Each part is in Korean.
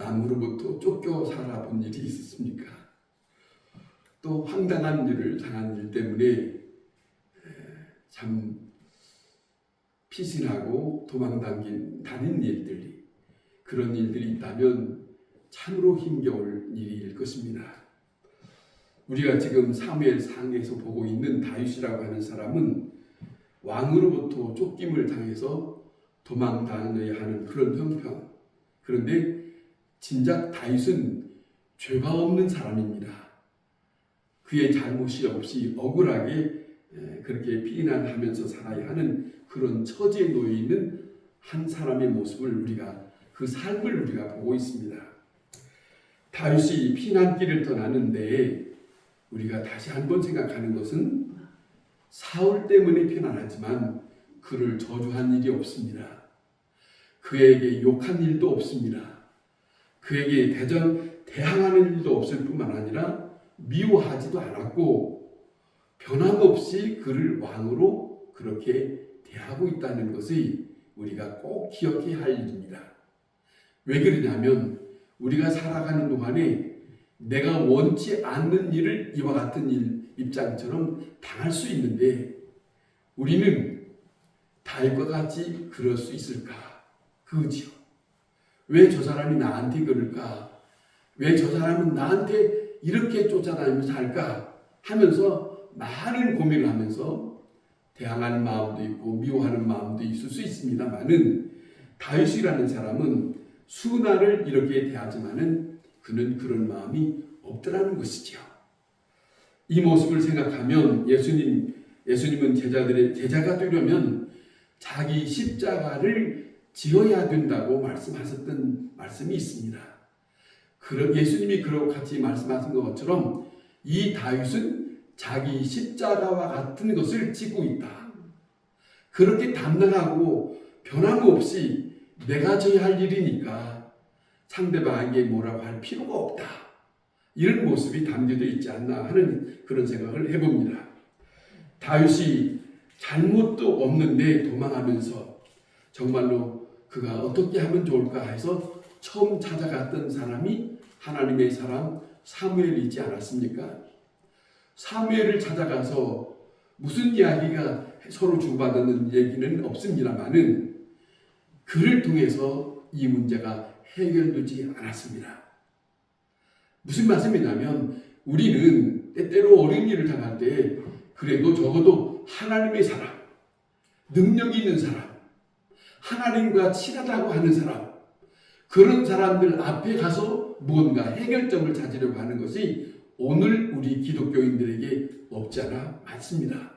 왕으로부터 쫓겨 살아본 일이 있었습니까? 또 황당한 일을 당한 일 때문에 참 피신하고 도망당긴 다른 일들이, 그런 일들이 있다면 참으로 힘겨울 일일 것입니다. 우리가 지금 사무엘상에서 보고 있는 다윗이라고 하는 사람은 왕으로부터 쫓김을 당해서 도망다녀야 하는 그런 형편. 그런데 진작 다윗은 죄가 없는 사람입니다. 그의 잘못이 없이 억울하게 그렇게 피난하면서 살아야 하는 그런 처지에 놓여 있는 한 사람의 모습을 우리가, 그 삶을 우리가 보고 있습니다. 다윗이 피난길을 떠나는데 우리가 다시 한번 생각하는 것은 사울 때문에 피난하지만 그를 저주한 일이 없습니다. 그에게 욕한 일도 없습니다. 그에게 대항하는 일도 없을 뿐만 아니라 미워하지도 않았고 변함없이 그를 왕으로 그렇게 대하고 있다는 것을 우리가 꼭 기억해야 할 일입니다. 왜 그러냐면 우리가 살아가는 동안에 내가 원치 않는 일을 이와 같은 입장처럼 당할 수 있는데 우리는 다윗과 같이 그럴 수 있을까? 그지요. 왜 저 사람이 나한테 그럴까? 왜 저 사람은 나한테 이렇게 쫓아다니면서 살까? 하면서 많은 고민을 하면서 대항하는 마음도 있고 미워하는 마음도 있을 수 있습니다만은 다윗이라는 사람은 수나를 이렇게 대하지만은 그는 그런 마음이 없더라는 것이죠. 이 모습을 생각하면 예수님은 제자가 되려면 자기 십자가를 지어야 된다고 말씀하셨던 말씀이 있습니다. 예수님이 그러고 같이 말씀하신 것처럼 이 다윗은 자기 십자가와 같은 것을 지고 있다. 그렇게 담당하고 변함없이 내가 져야 할 일이니까 상대방에게 뭐라고 할 필요가 없다. 이런 모습이 담겨져 있지 않나 하는 그런 생각을 해봅니다. 다윗이 잘못도 없는데 도망하면서 정말로 그가 어떻게 하면 좋을까 해서 처음 찾아갔던 사람이 하나님의 사람 사무엘이지 않았습니까? 사무엘을 찾아가서 무슨 이야기가 서로 주고받는 얘기는 없습니다만은 그를 통해서 이 문제가 해결되지 않았습니다. 무슨 말씀이냐면 우리는 때때로 어려운 일을 당할 때 그래도 적어도 하나님의 사람, 능력 있는 사람, 하나님과 친하다고 하는 사람, 그런 사람들 앞에 가서 무언가 해결점을 찾으려고 하는 것이 오늘 우리 기독교인들에게 없지 않아 많습니다.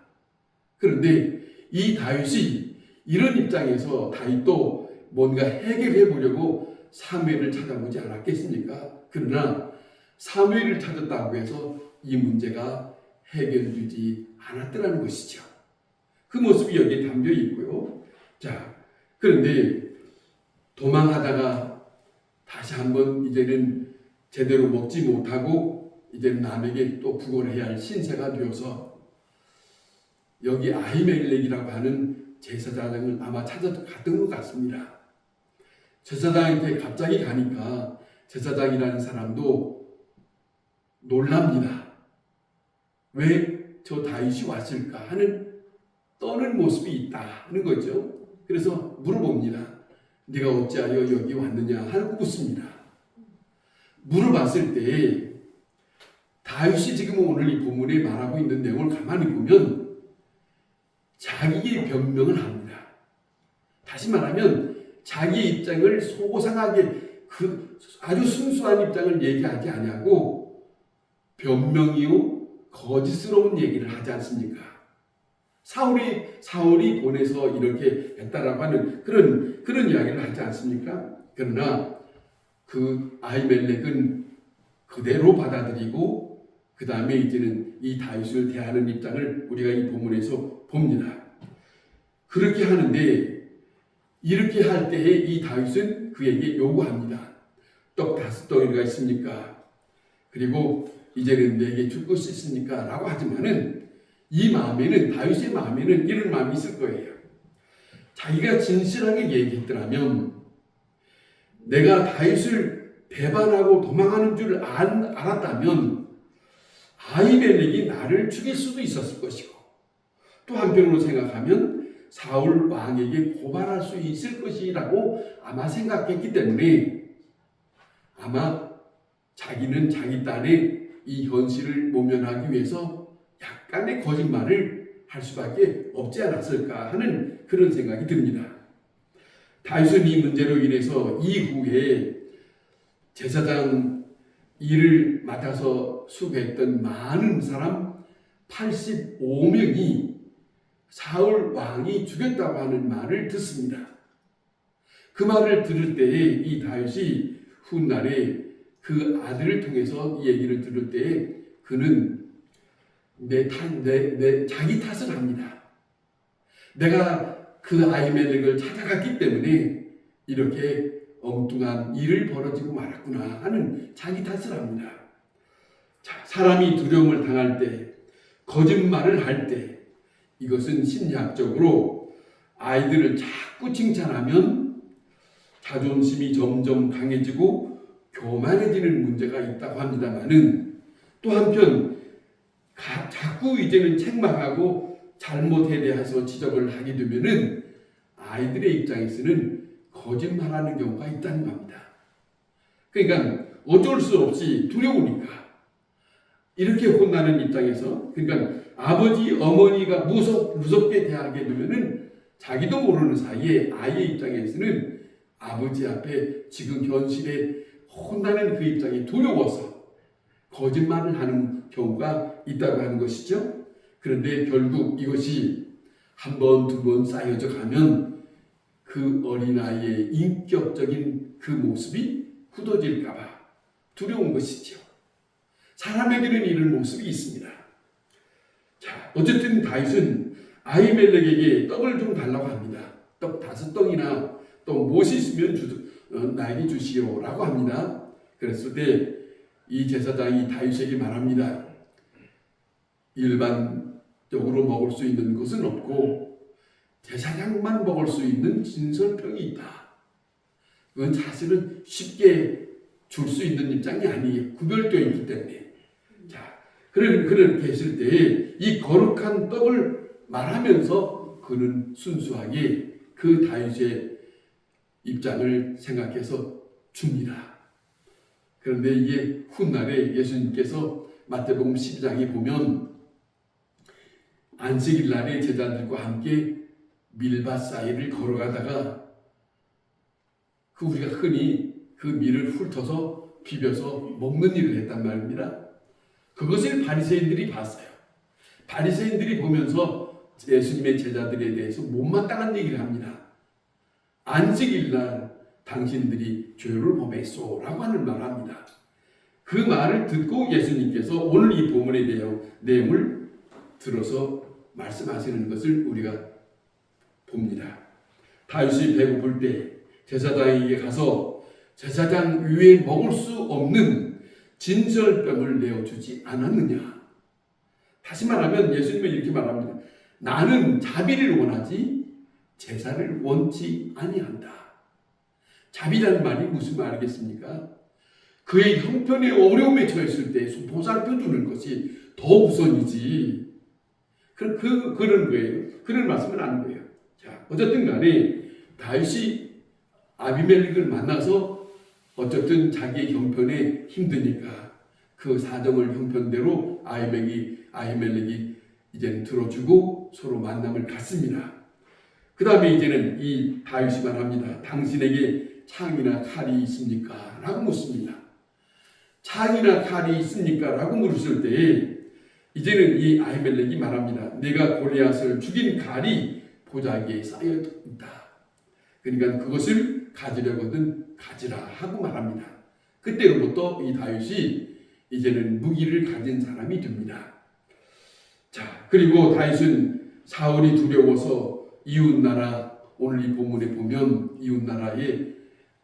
그런데 이 다윗이 이런 입장에서 다윗도 뭔가 해결해 보려고 사무엘을 찾아보지 않았겠습니까? 그러나 사무엘을 찾았다고 해서 이 문제가 해결되지 않았더라는 것이죠. 그 모습이 여기에 담겨 있고요. 자, 그런데 도망하다가 다시 한번 이제는 제대로 먹지 못하고 이제는 남에게 또 부걸해야 할 신세가 되어서 여기 아히멜렉이라고 하는 제사장을 아마 찾아갔던 것 같습니다. 제사장한테 갑자기 가니까 제사장이라는 사람도 놀랍니다. 왜 저 다윗이 왔을까 하는 떠는 모습이 있다는 거죠. 그래서 물어봅니다. 네가 어찌하여 여기 왔느냐 하고 묻습니다. 물어봤을 때 다윗이 지금 오늘 이 본문에 말하고 있는 내용을 가만히 보면 자기의 변명을 합니다. 다시 말하면 자기 입장을 소고상하게 아주 순수한 입장을 얘기하지 아니하고 변명이요 거짓스러운 얘기를 하지 않습니까? 사울이 보내서 이렇게 했다라고 하는 그런 이야기를 하지 않습니까? 그러나 그 아히멜렉은 그대로 받아들이고 그 다음에 이제는 이 다윗을 대하는 입장을 우리가 이 본문에서 봅니다. 그렇게 하는데 이렇게 할 때에 이 다윗은 그에게 요구합니다. 떡 5덩이가 있습니까? 그리고 이제는 내게 줄 것이 있습니까? 라고 하지만은 이 마음에는, 다윗의 마음에는 이런 마음이 있을 거예요. 자기가 진실하게 얘기했더라면 내가 다윗을 배반하고 도망하는 줄 알았다면 아히멜렉이 나를 죽일 수도 있었을 것이고, 또 한편으로 생각하면 사울 왕에게 고발할 수 있을 것이라고 아마 생각했기 때문에 아마 자기는 자기 딸의 이 현실을 모면하기 위해서 약간의 거짓말을 할 수밖에 없지 않았을까 하는 그런 생각이 듭니다. 다윗은 이 문제로 인해서 이후에 제사장 일을 맡아서 수고했던 많은 사람 85명이 사울 왕이 죽였다고 하는 말을 듣습니다. 그 말을 들을 때에 이 다윗이 훗날에 그 아들을 통해서 이 얘기를 들을 때에 그는 자기 탓을 합니다. 내가 그 아히멜렉을 찾아갔기 때문에 이렇게 엉뚱한 일을 벌어지고 말았구나 하는 자기 탓을 합니다. 자, 사람이 두려움을 당할 때, 거짓말을 할 때, 이것은 심리학적으로 아이들을 자꾸 칭찬하면 자존심이 점점 강해지고 교만해지는 문제가 있다고 합니다만은, 또 한편 자꾸 이제는 책망하고 잘못에 대해서 지적을 하게 되면은 아이들의 입장에서는 거짓말하는 경우가 있다는 겁니다. 그러니까 어쩔 수 없이 두려우니까 이렇게 혼나는 입장에서, 그러니까 아버지 어머니가 무섭게 대하게 되면은 자기도 모르는 사이에 아이의 입장에서는 아버지 앞에 지금 현실에 혼나는 그 입장이 두려워서 거짓말을 하는 경우가 있다고 하는 것이죠. 그런데 결국 이것이 한 번, 두 번 쌓여져 가면 그 어린아이의 인격적인 그 모습이 굳어질까봐 두려운 것이죠. 사람에게는 이런 모습이 있습니다. 자, 어쨌든 다윗은 아히멜렉에게 떡을 좀 달라고 합니다. 떡 5덩이나 또 무엇이 있으면 나에게 주시오라고 합니다. 그랬을 때 이 제사장이 다윗에게 말합니다. 일반적으로 먹을 수 있는 것은 없고 제사장만 먹을 수 있는 진설병이 있다. 그건 사실은 쉽게 줄 수 있는 입장이 아니에요. 구별되어 있기 때문에. 자, 그렇게 했을 때 이 거룩한 떡을 말하면서 그는 순수하게 그 다윗의 입장을 생각해서 줍니다. 그런데 이게 훗날에 예수님께서 마태복음 12장에 보면 안식일 날에 제자들과 함께 밀밭 사이를 걸어가다가 우리가 흔히 그 밀을 훑어서 비벼서 먹는 일을 했단 말입니다. 그것을 바리새인들이 봤어요. 바리새인들이 보면서 예수님의 제자들에 대해서 못마땅한 얘기를 합니다. 안식일 날 당신들이 죄를 범했소라고 하는 말을 합니다. 그 말을 듣고 예수님께서 오늘 이 본문에 대한 내용을 들어서 말씀하시는 것을 우리가 봅니다. 다윗이 배고플 때 제사장에게 가서 제사장 위에 먹을 수 없는 진설병을 내어주지 않았느냐. 다시 말하면 예수님은 이렇게 말합니다. 나는 자비를 원하지 제사를 원치 아니한다. 자비라는 말이 무슨 말이겠습니까? 그의 형편의 어려움에 처했을 때 보살펴 주는 것이 더 우선이지. 그런 거예요. 그런 말씀을 하는 거예요. 자, 어쨌든 간에 다윗이 아비멜렉을 만나서 어쨌든 자기의 형편에 힘드니까 그 사정을 형편대로 아히멜렉이 이제는 들어주고 서로 만남을 갖습니다. 그 다음에 이제는 이 다윗이 말합니다. 당신에게 창이나 칼이 있습니까? 라고 묻습니다. 창이나 칼이 있습니까? 라고 물었을 때 이제는 이 아히멜렉이 말합니다. 내가 골리앗을 죽인 칼이 보자기에 쌓여 있다. 그러니까 그것을 가지려거든 가지라 하고 말합니다. 그때로부터 이 다윗이 이제는 무기를 가진 사람이 됩니다. 자, 그리고 다윗은 사울이 두려워서 이웃나라, 오늘 이 본문에 보면 이웃나라에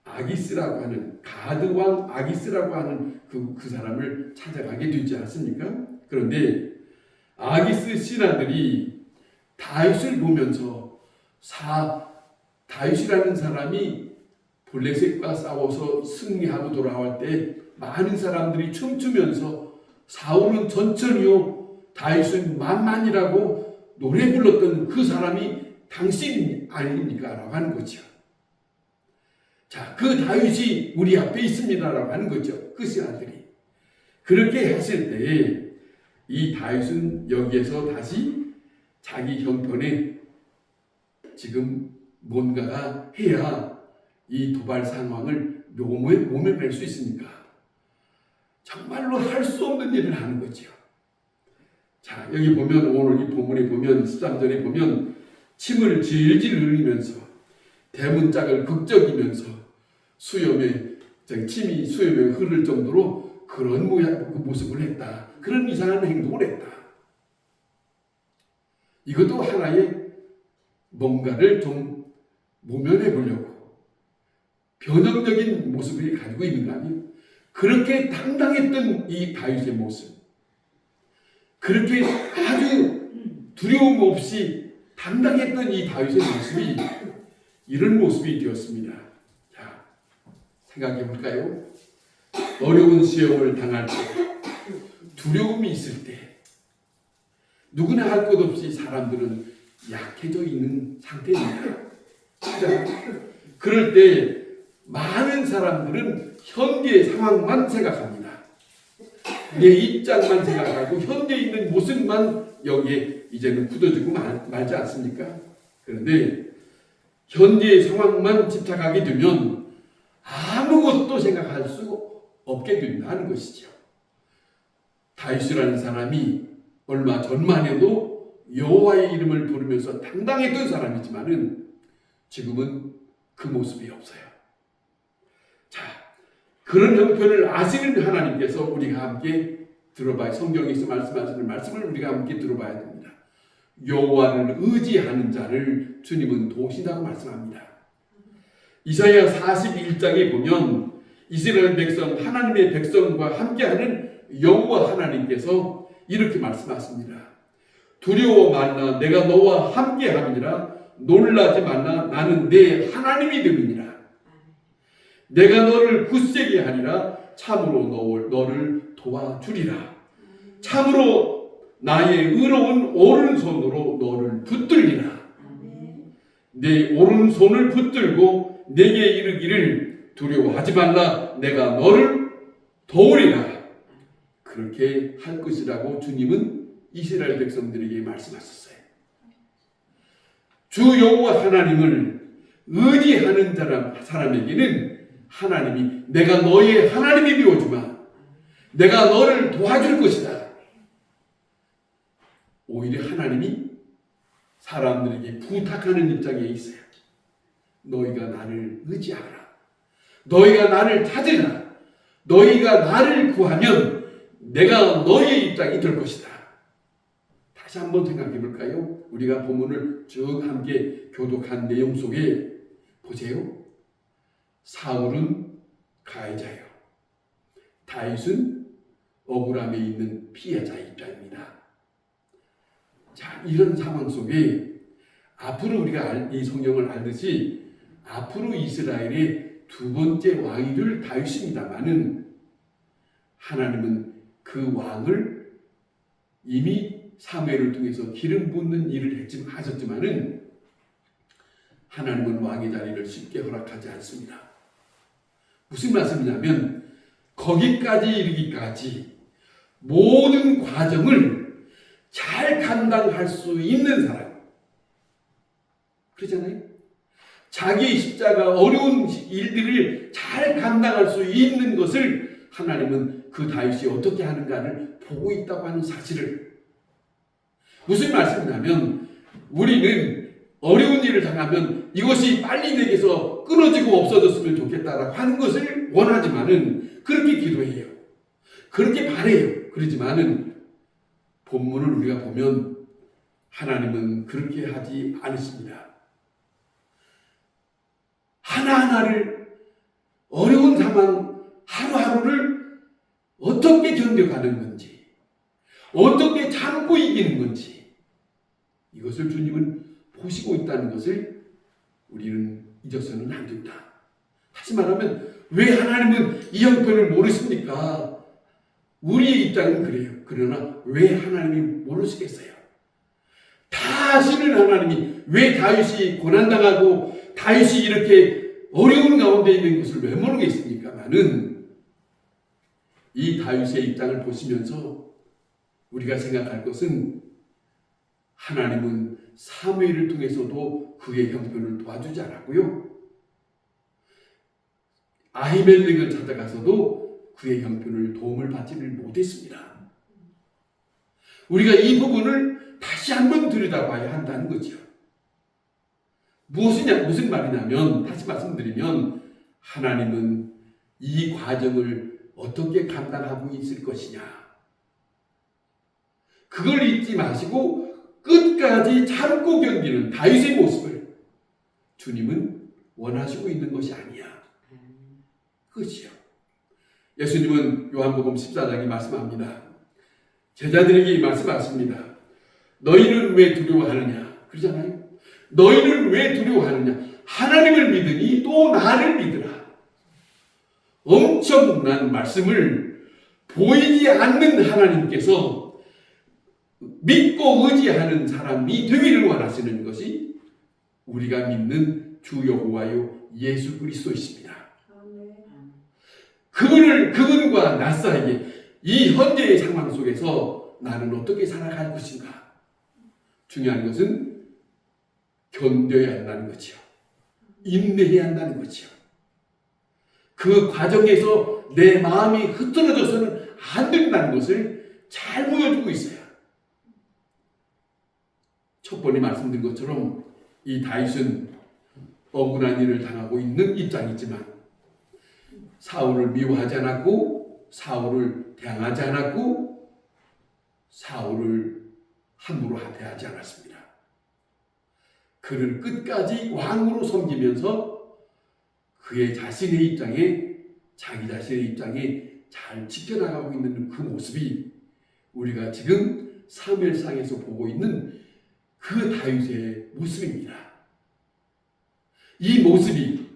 아기스라고 하는 가드왕 아기스라고 하는 그 사람을 찾아가게 되지 않습니까? 그런데 아기스 신하들이 다윗을 보면서 다윗이라는 사람이 블레셋과 싸워서 승리하고 돌아올 때 많은 사람들이 춤추면서 사울은 전천이요 다윗은 만만이라고 노래 불렀던 그 사람이 당신 아닙니까? 라고 하는 거죠. 자, 그 다윗이 우리 앞에 있습니다라고 하는 거죠. 그 신하들이. 그렇게 했을 때에 이 다윗은 여기에서 다시 자기 형편에 지금 뭔가가 해야 이 도발 상황을 모면할 수 있으니까 정말로 할 수 없는 일을 하는 거죠. 자, 여기 보면 오늘 이 본문에 보면 13절에 보면 침을 질질 흘리면서 대문짝을 극적이면서 침이 수염에 흐를 정도로 그런 그 모습을 했다. 그런 이상한 행동을 했다. 이것도 하나의 뭔가를 좀 모면해 보려고 변형적인 모습을 가지고 있는 거 아니에요? 그렇게 당당했던 이 다윗의 모습, 그렇게 아주 두려움 없이 당당했던 이 다윗의 모습이 이런 모습이 되었습니다. 자, 생각해 볼까요? 어려운 시험을 당할 때, 두려움이 있을 때, 누구나 할 것 없이 사람들은 약해져 있는 상태입니다. 그럴 때 많은 사람들은 현재의 상황만 생각합니다. 내 입장만 생각하고 현재 있는 모습만 여기에 이제는 굳어지고 말지 않습니까? 그런데 현재의 상황만 집착하게 되면 아무것도 생각할 수 없게 된다는 것이죠. 다윗이라는 사람이 얼마 전만 해도 여호와의 이름을 부르면서 당당했던 사람이지만은 지금은 그 모습이 없어요. 자, 그런 형편을 아시는 하나님께서 우리가 함께 들어봐야, 성경에서 말씀하시는 말씀을 우리가 함께 들어봐야 됩니다. 여호와를 의지하는 자를 주님은 도우신다고 말씀합니다. 이사야 41장에 보면 이스라엘 백성, 하나님의 백성과 함께하는 여호와 하나님께서 이렇게 말씀하십니다. 두려워 말라, 내가 너와 함께함이니라. 놀라지 말라, 나는 내 하나님이 됨이니라. 내가 너를 굳세게 하리라. 참으로 너를 도와주리라. 참으로 나의 의로운 오른손으로 너를 붙들리라. 내 오른손을 붙들고 내게 이르기를 두려워하지 말라, 내가 너를 도우리라. 그렇게 할 것이라고 주님은 이스라엘 백성들에게 말씀하셨어요. 주 여호와 하나님을 의지하는 사람에게는 하나님이 내가 너의 하나님이 되어주마, 내가 너를 도와줄 것이다. 오히려 하나님이 사람들에게 부탁하는 입장에 있어요. 너희가 나를 의지하라. 너희가 나를 찾으라. 너희가 나를 구하면 내가 너희의 입장이 될 것이다. 다시 한번 생각해 볼까요? 우리가 본문을 쭉 함께 교독한 내용 속에 보세요. 사울은 가해자예요. 다윗은 억울함에 있는 피해자의 입장입니다. 자, 이런 상황 속에 앞으로 우리가 이 성경을 알듯이 앞으로 이스라엘의 두 번째 왕이 될 다윗입니다마는 하나님은 그 왕을 이미 사무엘을 통해서 기름 붓는 일을 하셨지만은 하나님은 왕의 자리를 쉽게 허락하지 않습니다. 무슨 말씀이냐면 거기까지 이르기까지 모든 과정을 잘 감당할 수 있는 사람, 그러잖아요. 자기 십자가 어려운 일들을 잘 감당할 수 있는 것을 하나님은 그 다윗이 어떻게 하는가를 보고 있다고 하는 사실을, 무슨 말씀이냐면 우리는 어려운 일을 당하면 이것이 빨리 내게서 끊어지고 없어졌으면 좋겠다라고 하는 것을 원하지만은 그렇게 기도해요. 그렇게 바래요. 그러지만은 본문을 우리가 보면 하나님은 그렇게 하지 않으십니다. 하나하나를 어려운 상황 하루하루를 어떻게 견뎌가는 건지, 어떻게 참고 이기는 건지, 이것을 주님은 보시고 있다는 것을 우리는 잊어서는 안 된다. 다시 말하면 왜 하나님은 이 형편을 모르십니까? 우리의 입장은 그래요. 그러나 왜 하나님이 모르시겠어요? 다 아시는 하나님이 왜 다윗이 고난당하고 다윗이 이렇게 어려운 가운데 있는 것을 왜 모르겠습니까? 나는 이 다윗의 입장을 보시면서 우리가 생각할 것은 하나님은 사무엘을 통해서도 그의 형편을 도와주지 않았고요. 아히멜렉을 찾아가서도 그의 형편을 도움을 받지를 못했습니다. 우리가 이 부분을 다시 한번 들여다봐야 한다는 거죠. 무슨 말이냐면 다시 말씀드리면 하나님은 이 과정을 어떻게 감당하고 있을 것이냐. 그걸 잊지 마시고 끝까지 참고 견디는 다윗의 모습을 주님은 원하시고 있는 것이 아니야. 그것이요. 예수님은 요한복음 14장에 말씀합니다. 제자들에게 말씀하십니다. 너희는 왜 두려워하느냐? 그러잖아요. 너희는 왜 두려워하느냐? 하나님을 믿으니 또 나를 믿으라. 엄청난 말씀을 보이지 않는 하나님께서 믿고 의지하는 사람이 되기를 원하시는 것이 우리가 믿는 주 여호와요 예수 그리스도이십니다. 그분과 나 사이에 이 현재의 상황 속에서 나는 어떻게 살아갈 것인가? 중요한 것은 견뎌야 한다는 거죠. 인내해야 한다는 거죠. 그 과정에서 내 마음이 흐트러져서는 안 된다는 것을 잘 보여주고 있어요. 첫 번에 말씀드린 것처럼 이 다윗은 억울한 일을 당하고 있는 입장이지만 사울을 미워하지 않았고 사울을 대항하지 않았고 사울을 함부로 대하지 않았습니다. 그를 끝까지 왕으로 섬기면서 그의 자신의 입장에 자기 자신의 입장에 잘 지켜나가고 있는 그 모습이 우리가 지금 사무엘상에서 보고 있는 그 다윗의 모습입니다. 이 모습이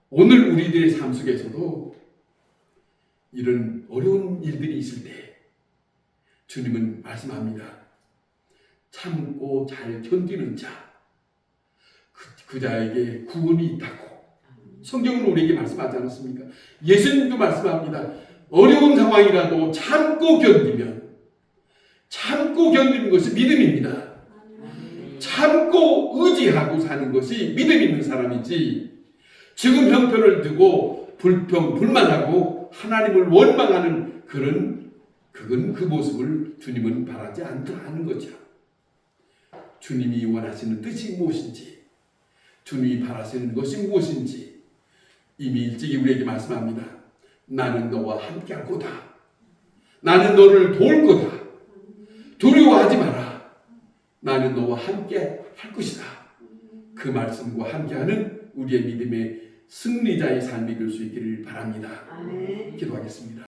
오늘 우리들의 삶 속에서도 이런 어려운 일들이 있을 때 주님은 말씀합니다. 참고 잘 견디는 자, 그 자에게 구원이 있다고 성경은 우리에게 말씀하지 않았습니까? 예수님도 말씀합니다. 어려운 상황이라도 참고 견디는 것이 믿음입니다. 참고 의지하고 사는 것이 믿음 있는 사람이지 지금 형편을 두고 불만하고 하나님을 원망하는 그건 그 모습을 주님은 바라지 않는 거죠. 주님이 원하시는 뜻이 무엇인지 주님이 바라시는 것이 무엇인지 이미 일찍이 우리에게 말씀합니다. 나는 너와 함께할 거다. 나는 너를 도울 거다. 두려워하지 마라. 나는 너와 함께 할 것이다. 그 말씀과 함께하는 우리의 믿음의 승리자의 삶이 될 수 있기를 바랍니다. 기도하겠습니다.